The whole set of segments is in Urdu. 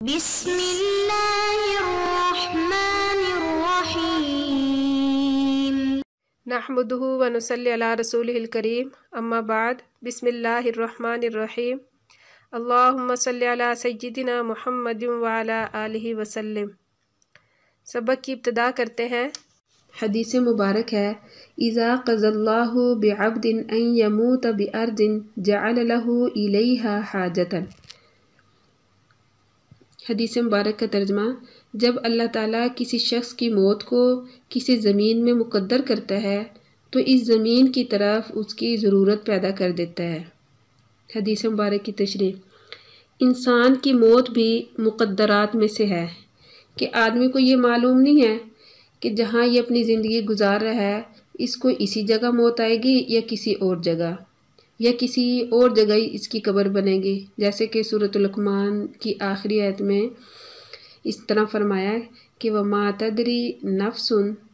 بسم اللہ الرحمن الرحیم نحمدہ ونصلی علی رسولہ الکریم اما بعد بسم اللہ الرحمن الرحیم اللہم صلی علی سیدنا محمد وعلی آلہ وسلم۔ سبق کی ابتدا کرتے ہیں۔ حدیث مبارک ہے اذا قضى اللہ بعبد ان یموت بارض جعل له الیہا حاجتا۔ حدیث مبارک کا ترجمہ، جب اللہ تعالیٰ کسی شخص کی موت کو کسی زمین میں مقدر کرتا ہے تو اس زمین کی طرف اس کی ضرورت پیدا کر دیتا ہے۔ حدیث مبارک کی تشریح، انسان کی موت بھی مقدرات میں سے ہے کہ آدمی کو یہ معلوم نہیں ہے کہ جہاں یہ اپنی زندگی گزار رہا ہے اس کو اسی جگہ موت آئے گی یا کسی اور جگہ، یا کسی اور جگہ ہی اس کی قبر بنے گی، جیسے کہ سورۃ لقمان کی آخری آیت میں اس طرح فرمایا ہے کہ وَمَا تَدْرِي نَفْسٌ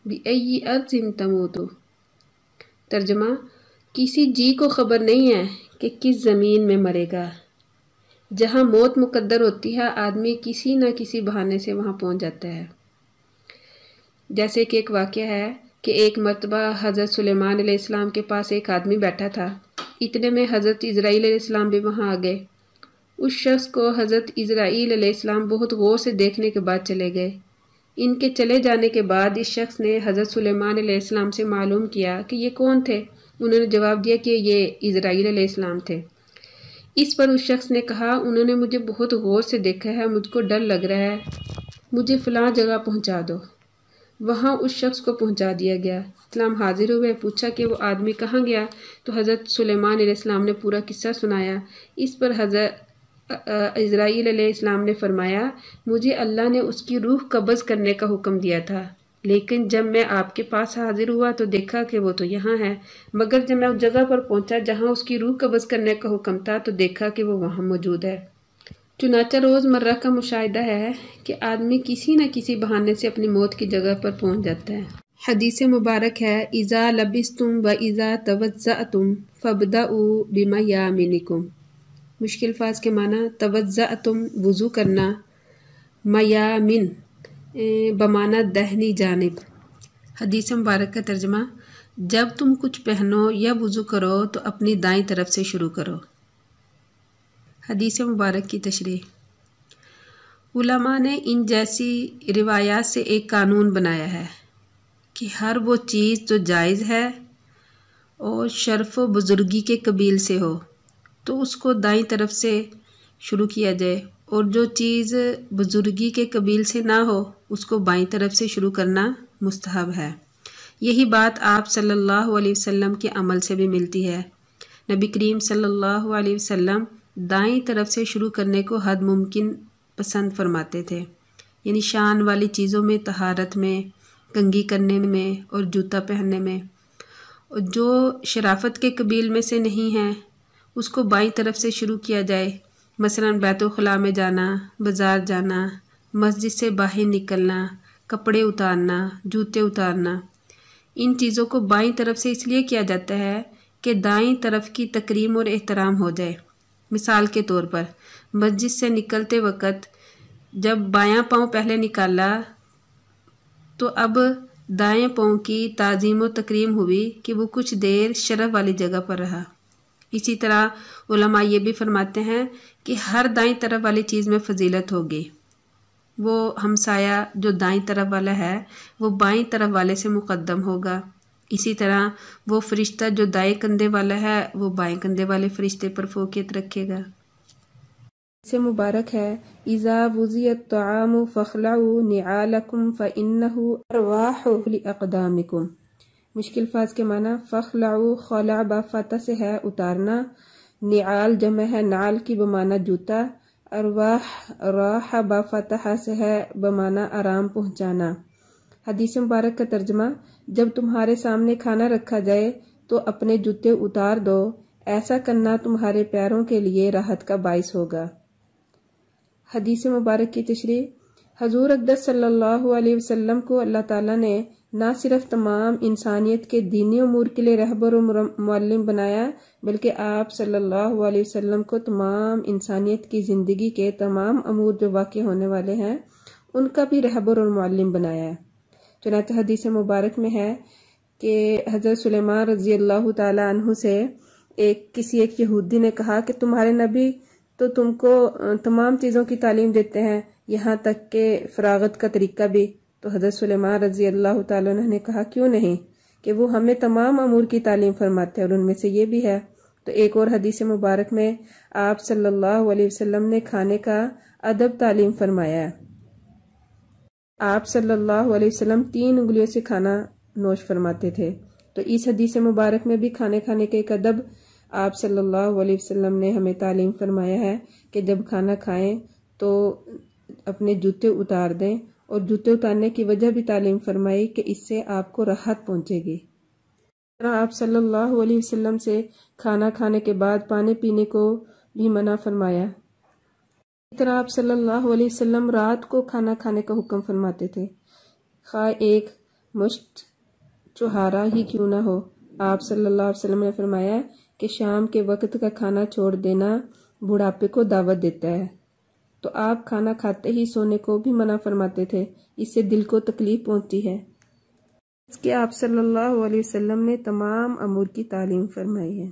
بِأَيِّ أَرْضٍ تَمُوتُ۔ ترجمہ، کسی جی کو خبر نہیں ہے کہ کس زمین میں مرے گا۔ جہاں موت مقدر ہوتی ہے آدمی کسی نہ کسی بہانے سے وہاں پہنچ جاتا ہے۔ جیسے کہ ایک واقعہ ہے کہ ایک مرتبہ حضرت سلیمان علیہ السلام کے پاس ایک آدمی بیٹھا تھا، اتنے میں حضرت اسرائیل علیہ السلام بھی وہاں آ گئے۔ اس شخص کو حضرت اسرائیل علیہ السلام بہت غور سے دیکھنے کے بعد چلے گئے۔ ان کے چلے جانے کے بعد اس شخص نے حضرت سلیمان علیہ السلام سے معلوم کیا کہ یہ کون تھے۔ انہوں نے جواب دیا کہ یہ اسرائیل علیہ السلام تھے۔ اس پر اس شخص نے کہا انہوں نے مجھے بہت غور سے دیکھا ہے، مجھ کو ڈر لگ رہا ہے، مجھے فلاں جگہ پہنچا دو۔ وہاں اس شخص کو پہنچا دیا گیا۔ اسلام حاضر ہوئے، پوچھا کہ وہ آدمی کہاں گیا تو حضرت سلیمان علیہ السلام نے پورا قصہ سنایا۔ اس پر حضرت اسرائیل علیہ السلام نے فرمایا مجھے اللہ نے اس کی روح قبض کرنے کا حکم دیا تھا، لیکن جب میں آپ کے پاس حاضر ہوا تو دیکھا کہ وہ تو یہاں ہے، مگر جب میں اس جگہ پر پہنچا جہاں اس کی روح قبض کرنے کا حکم تھا تو دیکھا کہ وہ وہاں موجود ہے۔ چنانچہ روز مرہ کا مشاہدہ ہے کہ آدمی کسی نہ کسی بہانے سے اپنی موت کی جگہ پر پہنچ جاتا ہے۔ حدیث مبارک ہے اذا لبستم و اذا توضأتم فابدؤوا بمیامنکم۔ مشکل الفاظ کے معنی، توضأتم وضو کرنا، میامن بمعنی دہنی جانب۔ حدیث مبارک کا ترجمہ، جب تم کچھ پہنو یا وضو کرو تو اپنی دائیں طرف سے شروع کرو۔ حدیث مبارک کی تشریح، علماء نے ان جیسی روایات سے ایک قانون بنایا ہے کہ ہر وہ چیز جو جائز ہے اور شرف و بزرگی کے قبیل سے ہو تو اس کو دائیں طرف سے شروع کیا جائے، اور جو چیز بزرگی کے قبیل سے نہ ہو اس کو بائیں طرف سے شروع کرنا مستحب ہے۔ یہی بات آپ صلی اللہ علیہ وسلم کے عمل سے بھی ملتی ہے۔ نبی کریم صلی اللہ علیہ وسلم دائیں طرف سے شروع کرنے کو حد ممکن پسند فرماتے تھے، یعنی شان والی چیزوں میں، طہارت میں، کنگھی کرنے میں اور جوتا پہننے میں، اور جو شرافت کے قبیل میں سے نہیں ہیں اس کو بائیں طرف سے شروع کیا جائے، مثلا بیت الخلاء میں جانا، بازار جانا، مسجد سے باہر نکلنا، کپڑے اتارنا، جوتے اتارنا۔ ان چیزوں کو بائیں طرف سے اس لیے کیا جاتا ہے کہ دائیں طرف کی تکریم اور احترام ہو جائے۔ مثال کے طور پر مسجد سے نکلتے وقت جب بایاں پاؤں پہلے نکالا تو اب دائیں پاؤں کی تعظیم و تکریم ہوئی کہ وہ کچھ دیر شرف والی جگہ پر رہا۔ اسی طرح علماء یہ بھی فرماتے ہیں کہ ہر دائیں طرف والی چیز میں فضیلت ہوگی۔ وہ ہمسایہ جو دائیں طرف والا ہے وہ بائیں طرف والے سے مقدم ہوگا، اسی طرح وہ فرشتہ جو دائیں کندھے والا ہے وہ بائیں کندھے والے فرشتے پر فوقیت رکھے گا۔ اس سے مبارک ہے اذا وضع الطعام فاخلعوا نعالکم فانہ ارواح لاقدامکم۔ مشکل الفاظ کے معنی، فاخلعوا خلع با فتح سے ہے اتارنا، نعال جمع ہے نعل کی بمعنی جوتا، ارواح راح با فتح سے ہے بمعنی آرام پہنچانا۔ حدیث مبارک کا ترجمہ، جب تمہارے سامنے کھانا رکھا جائے تو اپنے جوتے اتار دو، ایسا کرنا تمہارے پیروں کے لیے راحت کا باعث ہوگا۔ حدیث مبارک کی تشریح، حضور اقدس صلی اللہ علیہ وسلم کو اللہ تعالیٰ نے نہ صرف تمام انسانیت کے دینی امور کے لیے رہبر و معلم بنایا، بلکہ آپ صلی اللہ علیہ وسلم کو تمام انسانیت کی زندگی کے تمام امور جو واقع ہونے والے ہیں ان کا بھی رہبر اور معلم بنایا ہے۔ چنانچہ حدیث مبارک میں ہے کہ حضرت سلیمان رضی اللہ تعالیٰ عنہ سے کسی ایک یہودی نے کہا کہ تمہارے نبی تو تم کو تمام چیزوں کی تعلیم دیتے ہیں، یہاں تک کہ فراغت کا طریقہ بھی۔ تو حضرت سلیمان رضی اللہ تعالیٰ عنہ نے کہا کیوں نہیں، کہ وہ ہمیں تمام امور کی تعلیم فرماتے ہیں، اور ان میں سے یہ بھی ہے۔ تو ایک اور حدیث مبارک میں آپ صلی اللہ علیہ وسلم نے کھانے کا ادب تعلیم فرمایا ہے۔ آپ صلی اللہ علیہ وسلم 3 انگلیوں سے کھانا نوش فرماتے تھے۔ تو اس حدیث مبارک میں بھی کھانے کے ایک ادب آپ صلی اللہ علیہ وسلم نے ہمیں تعلیم فرمایا ہے کہ جب کھانا کھائیں تو اپنے جوتے اتار دیں، اور جوتے اتارنے کی وجہ بھی تعلیم فرمائی کہ اس سے آپ کو راحت پہنچے گی۔ آپ صلی اللہ علیہ وسلم سے کھانا کھانے کے بعد پانی پینے کو بھی منع فرمایا۔ اس طرح آپ صلی اللہ علیہ وسلم رات کو کھانا کھانے کا حکم فرماتے تھے، خواہ ایک مشت چوہارا ہی کیوں نہ ہو۔ آپ صلی اللہ علیہ وسلم نے فرمایا کہ شام کے وقت کا کھانا چھوڑ دینا بڑھاپے کو دعوت دیتا ہے۔ تو آپ کھانا کھاتے ہی سونے کو بھی منع فرماتے تھے، اس سے دل کو تکلیف پہنچتی ہے۔ اس کے آپ صلی اللہ علیہ وسلم نے تمام امور کی تعلیم فرمائی ہے۔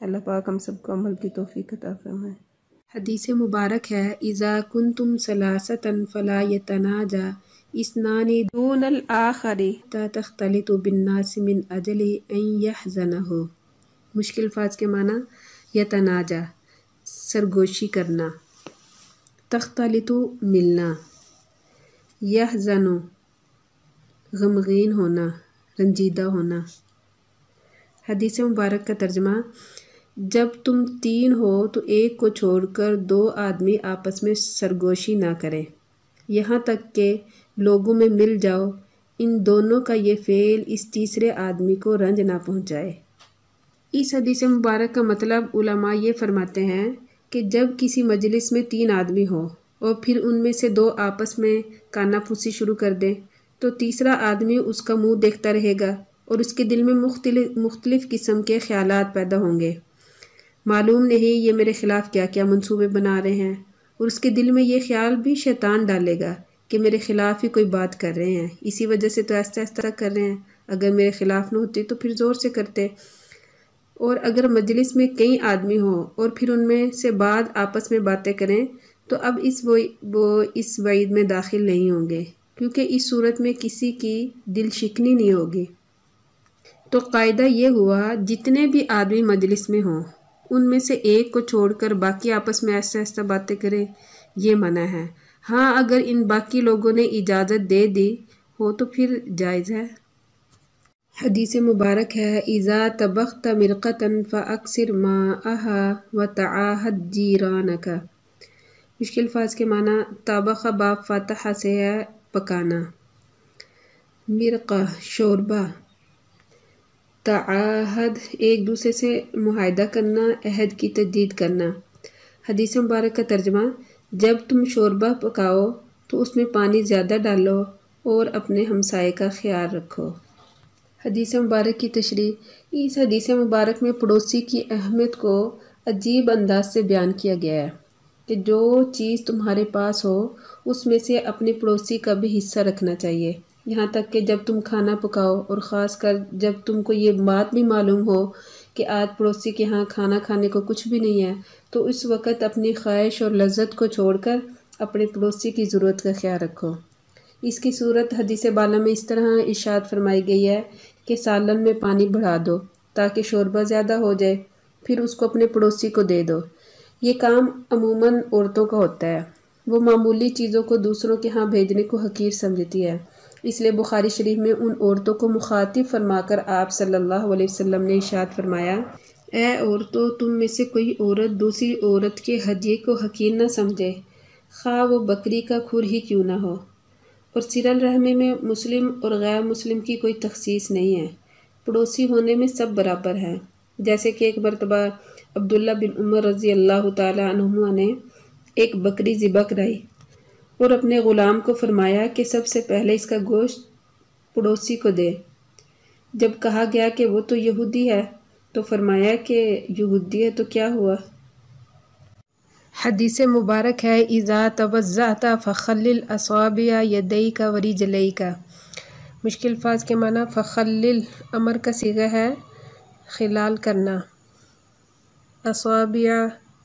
اللہ پاک ہم سب کو عمل کی توفیق عطا فرمائے۔ حدیث مبارک ہے اذا کنتم ثلاثۃ فلا یتناجا اثنان دون الآخر حتی تختلط بالناس من اجل ان یحزنہ۔ مشکل الفاظ کے معنی یتناجا سرگوشی کرنا، تختلط ملنا، یحزن غمگین ہونا، رنجیدہ ہونا۔ حدیث مبارک کا ترجمہ، جب تم 3 ہو تو ایک کو چھوڑ کر 2 آدمی آپس میں سرگوشی نہ کریں، یہاں تک کہ لوگوں میں مل جاؤ، ان دونوں کا یہ فعل اس تیسرے آدمی کو رنج نہ پہنچائے۔ اس حدیث مبارک کا مطلب علماء یہ فرماتے ہیں کہ جب کسی مجلس میں 3 آدمی ہو اور پھر ان میں سے 2 آپس میں کانا پھوسی شروع کر دیں تو تیسرا آدمی اس کا منہ دیکھتا رہے گا اور اس کے دل میں مختلف قسم کے خیالات پیدا ہوں گے۔ معلوم نہیں یہ میرے خلاف کیا کیا منصوبے بنا رہے ہیں، اور اس کے دل میں یہ خیال بھی شیطان ڈالے گا کہ میرے خلاف ہی کوئی بات کر رہے ہیں، اسی وجہ سے تو ایسا کر رہے ہیں، اگر میرے خلاف نہ ہوتی تو پھر زور سے کرتے۔ اور اگر مجلس میں کئی آدمی ہوں اور پھر ان میں سے بعض آپس میں باتیں کریں تو اب وہ اس وعید میں داخل نہیں ہوں گے، کیونکہ اس صورت میں کسی کی دل شکنی نہیں ہوگی۔ تو قاعدہ یہ ہوا جتنے بھی آدمی مجلس میں ہوں ان میں سے ایک کو چھوڑ کر باقی آپس میں ایسا باتیں کریں، یہ منع ہے۔ ہاں اگر ان باقی لوگوں نے اجازت دے دی ہو تو پھر جائز ہے۔ حدیث مبارک ہے اذا طبخت مرقۃ فاکثر ماءها وتعاہد جیرانک۔ مشکل الفاظ کے معنی طبخ باب فتح سے ہے پکانا، مرقہ شوربہ، تعاہد ایک دوسرے سے معاہدہ کرنا، عہد کی تجدید کرنا۔ حدیث مبارک کا ترجمہ، جب تم شوربہ پکاؤ تو اس میں پانی زیادہ ڈالو اور اپنے ہمسائے کا خیال رکھو۔ حدیث مبارک کی تشریح، اس حدیث مبارک میں پڑوسی کی اہمیت کو عجیب انداز سے بیان کیا گیا ہے کہ جو چیز تمہارے پاس ہو اس میں سے اپنے پڑوسی کا بھی حصہ رکھنا چاہیے، یہاں تک کہ جب تم کھانا پکاؤ، اور خاص کر جب تم کو یہ بات بھی معلوم ہو کہ آج پڑوسی کے ہاں کھانا کھانے کو کچھ بھی نہیں ہے، تو اس وقت اپنی خواہش اور لذت کو چھوڑ کر اپنے پڑوسی کی ضرورت کا خیال رکھو۔ اس کی صورت حدیث بالا میں اس طرح ارشاد فرمائی گئی ہے کہ سالن میں پانی بڑھا دو تاکہ شوربہ زیادہ ہو جائے، پھر اس کو اپنے پڑوسی کو دے دو۔ یہ کام عموماً عورتوں کا ہوتا ہے، وہ معمولی چیزوں کو دوسروں کے ہاں بھیجنے کو حقیر سمجھتی ہے، اس لیے بخاری شریف میں ان عورتوں کو مخاطب فرما کر آپ صلی اللہ علیہ وسلم نے ارشاد فرمایا، اے عورتوں، تم میں سے کوئی عورت دوسری عورت کے ہدیے کو حقیر نہ سمجھے، خواہ وہ بکری کا کھر ہی کیوں نہ ہو۔ اور صلہ رحمی میں مسلم اور غیر مسلم کی کوئی تخصیص نہیں ہے، پڑوسی ہونے میں سب برابر ہیں۔ جیسے کہ ایک مرتبہ عبداللہ بن عمر رضی اللہ تعالی عنہما نے ایک بکری ذبح کرائی اور اپنے غلام کو فرمایا کہ سب سے پہلے اس کا گوشت پڑوسی کو دے۔ جب کہا گیا کہ وہ تو یہودی ہے تو فرمایا کہ یہودی ہے تو کیا ہوا؟ حدیث مبارک ہے اذا توضأت فخلل اصابع یدیک ورجلیک۔ مشکل الفاظ کے معنی فخلل امر کا صیغہ ہے خلال کرنا، اصابع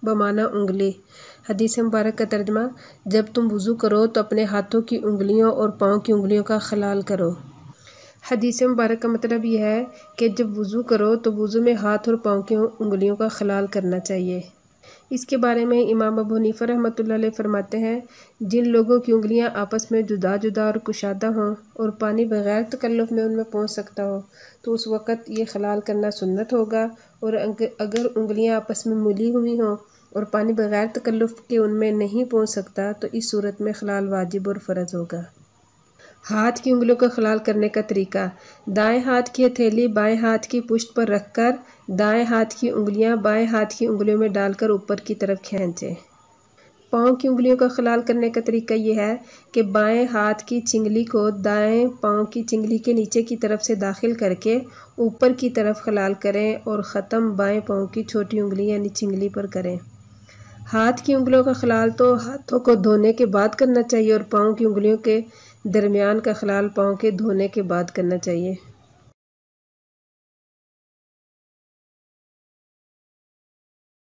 بمعنی انگلی۔ حدیث مبارک کا ترجمہ جب تم وضو کرو تو اپنے ہاتھوں کی انگلیوں اور پاؤں کی انگلیوں کا خلال کرو۔ حدیث مبارک کا مطلب یہ ہے کہ جب وضو کرو تو وضو میں ہاتھ اور پاؤں کی انگلیوں کا خلال کرنا چاہیے۔ اس کے بارے میں امام ابو حنیفہ رحمۃ اللہ علیہ فرماتے ہیں جن لوگوں کی انگلیاں آپس میں جدا جدا اور کشادہ ہوں اور پانی بغیر تکلف میں ان میں پہنچ سکتا ہو تو اس وقت یہ خلال کرنا سنت ہوگا، اور اگر انگلیاں آپس میں ملی ہوئی ہوں اور پانی بغیر تکلف کے ان میں نہیں پہنچ سکتا تو اس صورت میں خلال واجب اور فرض ہوگا۔ ہاتھ کی انگلیوں کا خلال کرنے کا طریقہ: دائیں ہاتھ کی ہتھیلی بائیں ہاتھ کی پشت پر رکھ کر دائیں ہاتھ کی انگلیاں بائیں ہاتھ کی انگلیوں میں ڈال کر اوپر کی طرف کھینچیں۔ پاؤں کی انگلیوں کا خلال کرنے کا طریقہ یہ ہے کہ بائیں ہاتھ کی چنگلی کو دائیں پاؤں کی چنگلی کے نیچے کی طرف سے داخل کر کے اوپر کی طرف خلال کریں اور ختم بائیں پاؤں کی چھوٹی انگلی یعنی چنگلی پر کریں۔ ہاتھ کی انگلیوں کا خلال تو ہاتھوں کو دھونے کے بعد کرنا چاہیے اور پاؤں کی انگلیوں کے درمیان کا خلال پاؤں کے دھونے کے بعد کرنا چاہیے۔